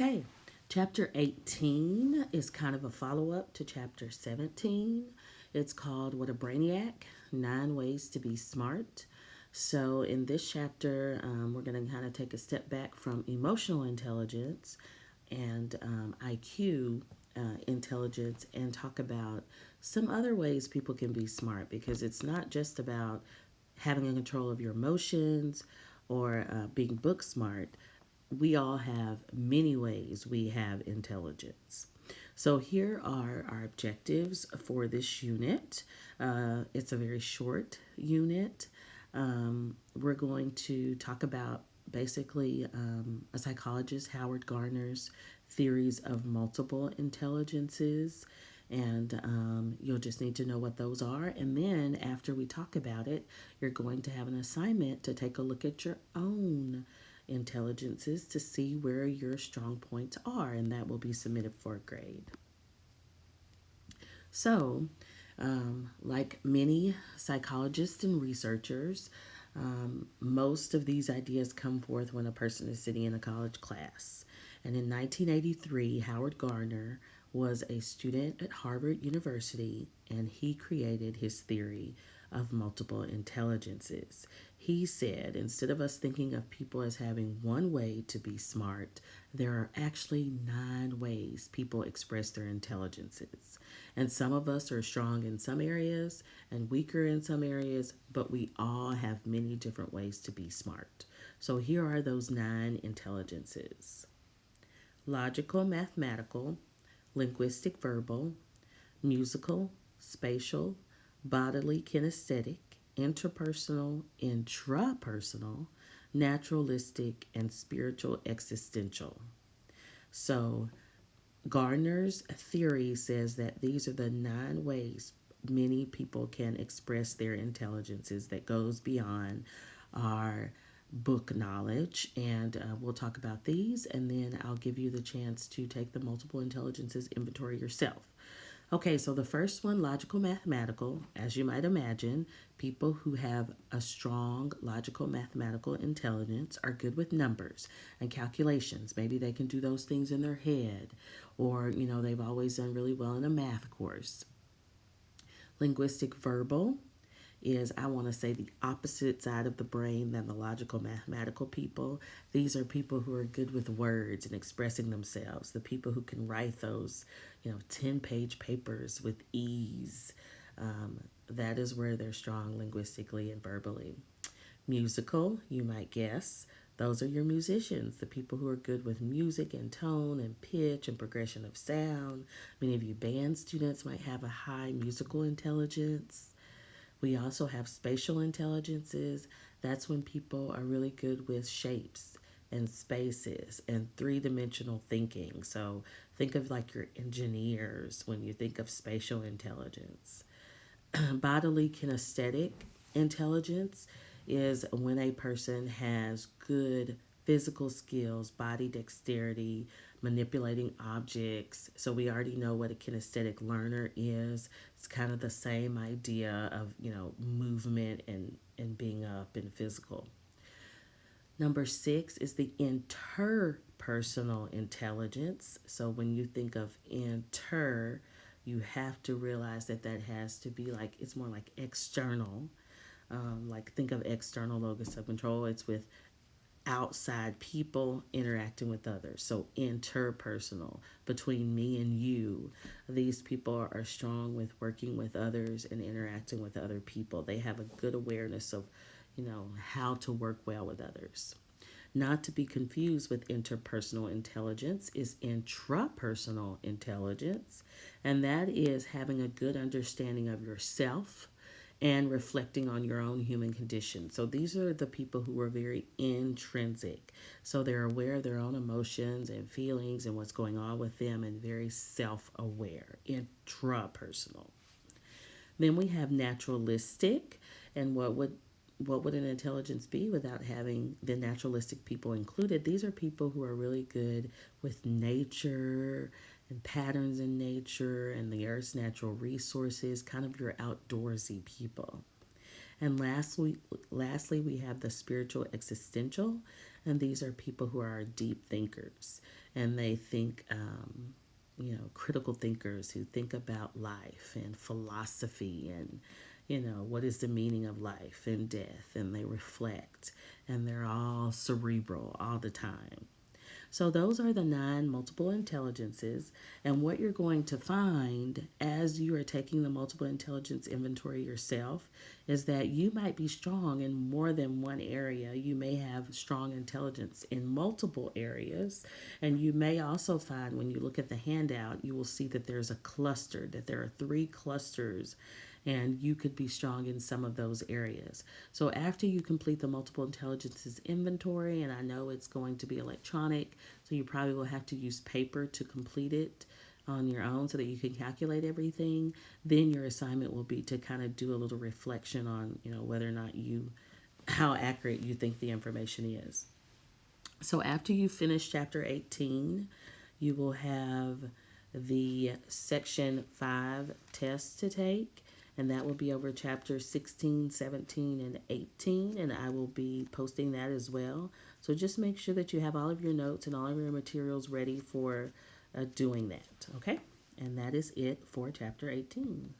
Okay, chapter 18 is kind of a follow up to chapter 17. It's called What a Brainiac 9 Ways to Be Smart. So, in this chapter, we're going to kind of take a step back from emotional intelligence and IQ intelligence and talk about some other ways people can be smart because it's not just about having a control of your emotions or being book smart. We all have many ways we have intelligence. So here are our objectives for this unit. It's a very short unit. We're going to talk about basically a psychologist, Howard Gardner's theories of multiple intelligences. And you'll just need to know what those are. And then after we talk about it, you're going to have an assignment to take a look at your own intelligences to see where your strong points are, and that will be submitted for a grade. So, like many psychologists and researchers, most of these ideas come forth when a person is sitting in a college class. And in 1983, Howard Gardner was a student at Harvard University, and he created his theory of multiple intelligences. He said, instead of us thinking of people as having one way to be smart, there are actually 9 ways people express their intelligences. And some of us are strong in some areas and weaker in some areas, but we all have many different ways to be smart. So here are those 9 intelligences: logical, mathematical, linguistic, verbal, musical, spatial, bodily, kinesthetic, interpersonal, intrapersonal, naturalistic, and spiritual existential. So, Gardner's theory says that these are the 9 ways many people can express their intelligences that goes beyond our book knowledge. And we'll talk about these, and then I'll give you the chance to take the multiple intelligences inventory yourself. Okay, so the first one, logical mathematical, as you might imagine, people who have a strong logical mathematical intelligence are good with numbers and calculations. Maybe they can do those things in their head, or, they've always done really well in a math course. Linguistic verbal is, I want to say, the opposite side of the brain than the logical mathematical people. These are people who are good with words and expressing themselves, the people who can write those, 10-page papers with ease. That is where they're strong linguistically and verbally. Musical, you might guess. Those are your musicians, the people who are good with music and tone and pitch and progression of sound. Many of you band students might have a high musical intelligence. We also have spatial intelligences. That's when people are really good with shapes and spaces and 3-dimensional thinking. So think of like your engineers when you think of spatial intelligence. Bodily kinesthetic intelligence is when a person has good physical skills, body dexterity, manipulating objects. So we already know what a kinesthetic learner is. It's kind of the same idea of, movement and being up and physical. Number 6 is the interpersonal intelligence. So when you think of inter, you have to realize that that has to be like, it's more like external. Like think of external locus of control. It's with outside people interacting with others. So interpersonal, between me and you. These people are strong with working with others and interacting with other people. They have a good awareness of, how to work well with others. Not to be confused with interpersonal intelligence is intrapersonal intelligence, and that is having a good understanding of yourself and reflecting on your own human condition. So these are the people who are very intrinsic. So they're aware of their own emotions and feelings and what's going on with them, and very self-aware, intrapersonal. Then we have naturalistic, and what would an intelligence be without having the naturalistic people included? These are people who are really good with nature and patterns in nature and the earth's natural resources, kind of your outdoorsy people. And lastly, we have the spiritual existential, And these are people who are deep thinkers, and they think, critical thinkers who think about life and philosophy and, what is the meaning of life and death, and they reflect, and they're all cerebral all the time. So, those are the 9 multiple intelligences. And what you're going to find as you are taking the multiple intelligence inventory yourself is that you might be strong in more than one area. You may have strong intelligence in multiple areas. And you may also find when you look at the handout, you will see that there's a cluster, that there are 3 clusters, and you could be strong in some of those areas. So after you complete the multiple intelligences inventory, and I know it's going to be electronic, so you probably will have to use paper to complete it on your own so that you can calculate everything, then your assignment will be to kind of do a little reflection on, whether or not how accurate you think the information is. So after you finish chapter 18, you will have the section 5 test to take, and that will be over chapters 16, 17, and 18, and I will be posting that as well. So just make sure that you have all of your notes and all of your materials ready for doing that, okay? And that is it for chapter 18.